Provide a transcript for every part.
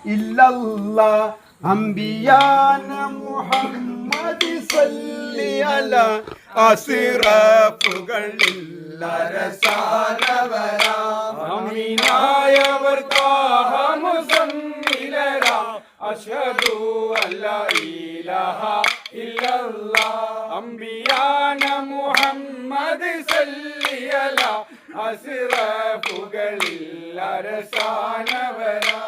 ഇല്ലല്ലാ അംബിയാന മുഹമ്മദ് സല്ലി അലാ അസ്റഫുകളിൽ അരസാനവരാ അമീനായവർ താഹ മുസമ്മിലരാ അഷ്ഹദു അല്ലാ ഇലാഹ ഇല്ലല്ലാ അംബിയാന മുഹമ്മദ് സല്ലി അലാ അസ്റഫുകളിൽ അരസാനവരാ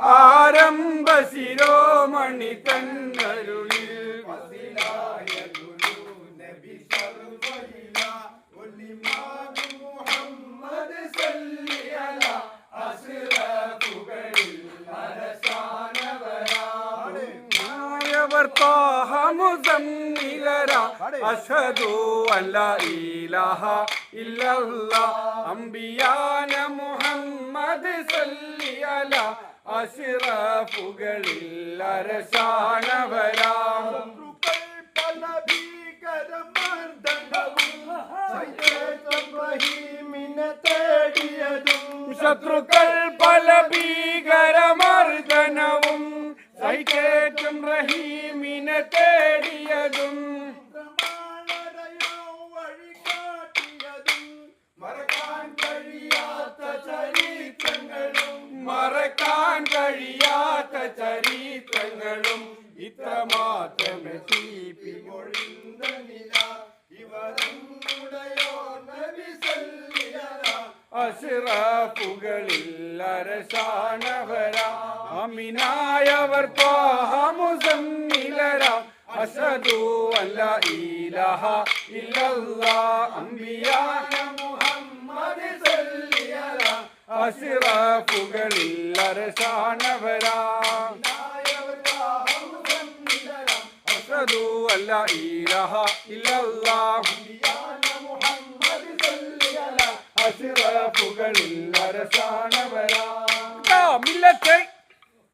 ആരംഭ ശിരോമണി തന്നരുളിൽ വസിലായ ഗുരു നബി സർവ്വയില ഒലിമാദ് മുഹമ്മദ് സല്ലി അലാ അസ്റഫുകളിൽ അരസാനവരാ നായവർ താഹ മുസമ്മിലരാ അഷ്ഹദു അല്ലാ ഇലാഹ ഇല്ലല്ലാ അംബിയാന മുഹമ്മദ് സല്ലി അലാ അഷ്റഫുകളിൽ അരസാനവരാം പല ഭീകരമർദ്ദനവും തേടിയതും ശത്രുക്കൾ പല ഭീകരമർദ്ദനവും സൈക്കേറ്റം റഹീമിനെ തേടിയതും മറക്കാൻ കഴിയാത്ത ചരിത്രങ്ങളും ഇത്രമാത്രമേ തീപ്പി മൊഴിந்த നില ഇവരോ നബി സല്ലി അലാ അസ്റഫുകളിൽ അരസാനവരാ അമീനായവർ ത്വാഹ മുസമ്മിലരാ അഷ്ഹദു അല്ലാ ഇലാഹ ഇല്ലല്ലാ അംബിയാന മുഹമ്മദ് സല്ലി അലാ അസ്റഫുകളിൽ അരസാനവരാ അഷ്ഹദു അല്ലാ ഇലാഹ ഇല്ലല്ലാ അംബിയാന മുഹമ്മദ് സല്ലി അലാ അസ്റഫുകളിൽ അരസാനവരാ മില്ലത്തെ